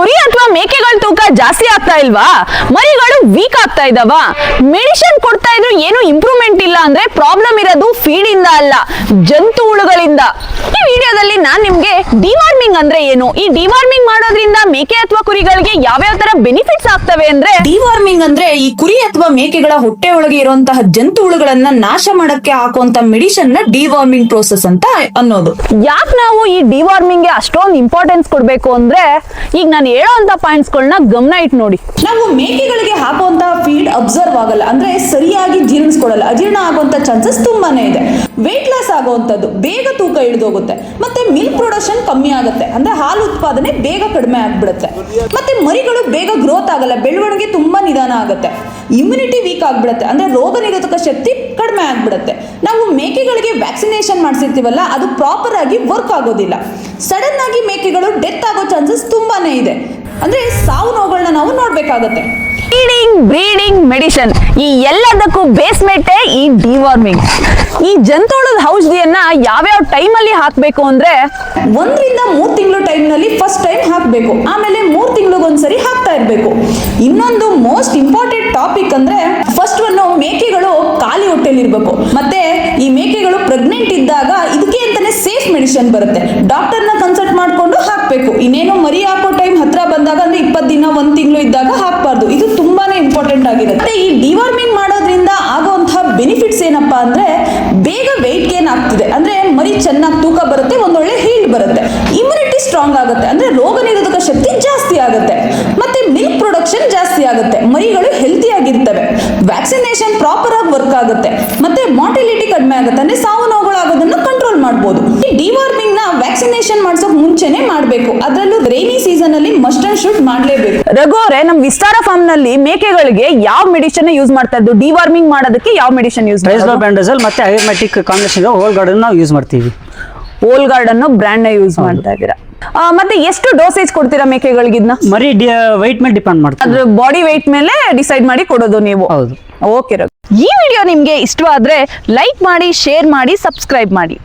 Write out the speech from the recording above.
ಕುರಿ ಅಥವಾ ಮೇಕೆಗಳ ತೂಕ ಜಾಸ್ತಿ ಆಗ್ತಾ ಇಲ್ವಾ? ಮರಿಗಳು ವೀಕ್ ಆಗ್ತಾ ಇದಾವ? ಮೆಡಿಸಿನ್ ಕೊಡ್ತಾ ಇದ್ರು ಏನು ಇಂಪ್ರೂವ್ಮೆಂಟ್ ಇಲ್ಲ ಅಂದ್ರೆ ಪ್ರಾಬ್ಲಮ್ ಇರೋದು ಫೀಡ್ ಇಂದ ಅಲ್ಲ, ಜಂತು ಹುಳುಗಳಿಂದ. ಈ ವಿಡಿಯೋದಲ್ಲಿ ನಾನ್ ನಿಮ್ಗೆ ಡಿವಾರ್ಮಿಂಗ್ ಅಂದ್ರೆ ಏನು, ಈ ಡಿವಾರ್ಮಿಂಗ್ ಮಾಡೋದ್ರಿಂದ ಮೇಕೆ ಅಥವಾ ಕುರಿಗಳಿಗೆ ಯಾವ್ಯಾವ ತರ ಬೆನಿಫಿಟ್ಸ್ ಆಗ್ತವೆ ಅಂದ್ರೆ. ಡಿವಾರ್ಮಿಂಗ್ ಅಂದ್ರೆ ಈ ಕುರಿ ಅಥವಾ ಮೇಕೆಗಳ ಹೊಟ್ಟೆ ಒಳಗೆ ಇರುವಂತಹ ಜಂತು ಹುಳುಗಳನ್ನ ನಾಶ ಮಾಡಕ್ಕೆ ಹಾಕುವಂತ ಮೆಡಿಸಿನ್ ನ ಡಿವಾರ್ಮಿಂಗ್ ಪ್ರೋಸೆಸ್ ಅಂತ ಅನ್ನೋದು. ಯಾಕೆ ನಾವು ಈ ಡಿವಾರ್ಮಿಂಗ್ ಗೆ ಅಷ್ಟೊಂದು ಇಂಪಾರ್ಟೆನ್ಸ್ ಕೊಡ್ಬೇಕು ಅಂದ್ರೆ, ಈಗ ನಾನು ಹೇಳೋಂತ ಪಾಯಿಂಟ್ಸ್ ಗಳನ್ನ ಗಮನ ಇಟ್ಟು ನೋಡಿ. ನಾವು ಮೇಕೆಗಳಿಗೆ ಹಾಕುವಂತಹ ಫೀಡ್ ಅಬ್ಸರ್ವ್ ಆಗಲ್ಲ, ಅಂದ್ರೆ ಸರಿಯಾಗಿ ಜೀರ್ಣಿಸ್ಕೊಳ್ಳಲ್ಲ, ಅಜೀರ್ಣ ಆಗುವಂತ ಚಾನ್ಸಸ್ ತುಂಬಾನೇ ಇದೆ. ವೇಟ್ ಲಾಸ್ ಆಗುವಂತದ್ದು, ಬೇಗ ತೂಕ ಇಳಿದೋಗುತ್ತೆ, ಮತ್ತೆ ಮಿಲ್ಕ್ ಪ್ರೊಡಕ್ಷನ್ ಕಮ್ಮಿ ಆಗುತ್ತೆ, ಅಂದ್ರೆ ಹಾಲು ಉತ್ಪಾದನೆ ಬೇಗ ಕಡಿಮೆ ಆಗ್ಬಿಡುತ್ತೆ, ಮತ್ತೆ ಮರಿಗಳು ಬೇಗ ಗ್ರೋತ್ ಆಗಲ್ಲ, ಬೆಳವಣಿಗೆ ತುಂಬಾ ನಿಧಾನ ಆಗುತ್ತೆ, ಇಮ್ಯುನಿಟಿ ವೀಕ್ ಆಗ್ಬಿಡುತ್ತೆ, ಅಂದ್ರೆ ರೋಗ ನಿರೋಧಕ ಶಕ್ತಿ ಕಡಿಮೆ ಆಗ್ಬಿಡುತ್ತೆ. ನಾವು ಮೇಕೆಗಳಿಗೆ ವ್ಯಾಕ್ಸಿನೇಷನ್ ಮಾಡಿಸಿರ್ತೀವಲ್ಲ, ಅದು ಪ್ರಾಪರ್ ಆಗಿ ವರ್ಕ್ ಆಗೋದಿಲ್ಲ. ಸಡನ್ ಆಗಿ ಮೇಕೆಗಳು ಡೆತ್ ಆಗೋ ಚಾನ್ಸಸ್ ತುಂಬಾನೇ ಇದೆ, ಅಂದ್ರೆ ಸಾವು ನೋವುಗಳನ್ನ ನಾವು ನೋಡ್ಬೇಕಾಗತ್ತೆ. ಫೀಡಿಂಗ್, ಬ್ರೀಡಿಂಗ್, ಮೆಡಿಸಿನ್ ಈ ಎಲ್ಲದಕ್ಕೂ ಬೇಸ್ಮೆಂಟೇ ಈ ಡಿವಾರ್ಮಿಂಗ್. ಈ ಜಂತುಹುಳದ ಔಷಧಿಯನ್ನ ಯಾವ್ಯಾವ ಟೈಮ್ ಅಲ್ಲಿ ಹಾಕ್ಬೇಕು ಅಂದ್ರೆ, 1 ರಿಂದ 3 ತಿಂಗಳು ಟೈಮ್ ನಲ್ಲಿ ಫಸ್ಟ್ ಟೈಮ್ ಹಾಕ್ಬೇಕು, ಆಮೇಲೆ 3 ತಿಂಗಳಿಗೊಂದ್ಸರಿ ಹಾಕ್ತಾ ಇರ್ಬೇಕು. ಇನ್ನೊಂದು ಮೋಸ್ಟ್ ಇಂಪಾರ್ಟೆಂಟ್ ಟಾಪಿಕ್ ಅಂದ್ರೆ, ಫಸ್ಟ್ ಒನ್ ಮೇಕೆಗಳು ಖಾಲಿ ಹೊಟ್ಟೆಲಿ ಇರ್ಬೇಕು, ಮತ್ತೆ ಈ ಮೇಕೆಗಳು ಪ್ರೆಗ್ನೆಂಟ್ ಇದ್ದಾಗ ಇದಕ್ಕೆ ಅಂತಾನೆ ಸೇಫ್ ಮೆಡಿಸಿನ್ ಬರುತ್ತೆ, ಡಾಕ್ಟರ್ನ ಕನ್ಸಲ್ಟ್ ಮಾಡ್ಕೊಂಡು ಹಾಕ್ಬೇಕು. ಇನ್ನೇನು ಮರಿ ಹಾಕೋ ಟೈಮ್ ಹತ್ರ ಬಂದಾಗ, ಅಂದ್ರೆ 20 ದಿನ 1 ತಿಂಗಳು ಇದ್ದಾಗ ಹಾಕ್ಬಾರ್ದು. ಇದು ತುಂಬಾನೇ ಇಂಪಾರ್ಟೆಂಟ್ ಆಗಿರುತ್ತೆ. ಮತ್ತೆ ಈ ಡಿವಾರ್ಮಿಂಗ್ ಮಾಡೋದ್ರಿಂದ ಆಗುವಂತಹ ಬೆನಿಫಿಟ್ಸ್ ಏನಪ್ಪಾ ಅಂದ್ರೆ, ಬೇಗ ವೆಯ್ಟ್ ಗೇನ್ ಆಗ್ತಿದೆ, ಅಂದ್ರೆ ಮರಿ ಚೆನ್ನಾಗಿ ತೂಕ ಬರುತ್ತೆ, ಒಂದೊಳ್ಳೆ ಹೀಲ್ಡ್ ಬರುತ್ತೆ, ಇಮ್ಯುನಿಟಿ ಸ್ಟ್ರಾಂಗ್ ಆಗುತ್ತೆ, ಅಂದ್ರೆ ರೋಗ ನಿರೋಧಕ ಶಕ್ತಿ ಜಾಸ್ತಿ ಆಗುತ್ತೆ, ಮತ್ತೆ ಮಿಲ್ಕ್ ಪ್ರೊಡಕ್ಷನ್ ಜಾಸ್ತಿ ಆಗುತ್ತೆ, ಮರಿಗಳು ಹೆಲ್ತಿ ಆಗಿರ್ತವೆ, ವ್ಯಾಕ್ಸಿನೇಷನ್ ಪ್ರಾಪರ್ ಆಗಿ ವರ್ಕ್ ಆಗುತ್ತೆ, ಮತ್ತೆ ಮಾರ್ಟಿಲಿಟಿ ಕಡಿಮೆ ಆಗುತ್ತೆ, ಅಂದ್ರೆ ಸಾವು ನೋವುಗಳಾಗೋದನ್ನ ಕಂಟ್ರೋಲ್ ಮಾಡಬಹುದು. ಈ ಡಿವಾರ್ಮಿಂಗ್ ನ ವ್ಯಾಕ್ಸಿನೇಷನ್ ಮಾಡ್ಸೋಕ್ ಮುಂಚೆನೆ ಮಾಡಬೇಕು, ಅದರಲ್ಲೂ ರೈನಿ ಸೀಸನ್ ಅಲ್ಲಿ ಮಸ್ಟ್ ಅಂಡ್ ಶುಡ್ ಮಾಡಲೇಬೇಕು. ರಘು ಅವರೇ, ನಮ್ ವಿಸ್ತಾರ ಫಾರ್ಮ್ ನಲ್ಲಿ ಮೇಕೆಗಳಿಗೆ ಯಾವ ಮೆಡಿಸಿನ್ ಯೂಸ್ ಮಾಡ್ತಾ ಇದ್ದು? ಡಿವಾರ್ಮಿಂಗ್ ಮಾಡೋದಕ್ಕೆ ಯಾವ ಮೆಡಿಸಿನ್ ಯೂಸ್ ಮಾಡ್ತಾರೆ? ಬ್ಯಾಂಡೇಜಲ್ ಮತ್ತೆ ಆಯುರ್ಮೆಟಿಕ್ ಕಾಂಬಿನೇಷನ್ ಓಲ್ ಗಾರ್ಡನ್ ನಾವು ಯೂಸ್ ಮಾಡ್ತೀವಿ. ಓಲ್ ಗಾರ್ಡನ್ ಬ್ರ್ಯಾಂಡ್ ನ ಯೂಸ್ ಮಾಡ್ತಾ ಇದ್ದೀರಾ. ಮತ್ತೆ ಎಷ್ಟು ಡೋಸೇಜ್ ಕೊಡ್ತೀರಾ ಮೇಕೆಗಳಿಗೆ? ಇದನ್ನ ಮರಿ ವೈಟ್ ಮೇಲೆ ಡಿಪೆಂಡ್ ಮಾಡ್ತಾರೆ, ಅದ್ರ ಬಾಡಿ weight ಮೇಲೆ ಡಿಸೈಡ್ ಮಾಡಿ ಕೊಡೋದು ನೀವು? ಹೌದು. ಓಕೆ ರಘು, ಈ ವಿಡಿಯೋ ನಿಮ್ಗೆ ಇಷ್ಟವಾದ್ರೆ ಲೈಕ್ ಮಾಡಿ, ಶೇರ್ ಮಾಡಿ, ಸಬ್ಸ್ಕ್ರೈಬ್ ಮಾಡಿ.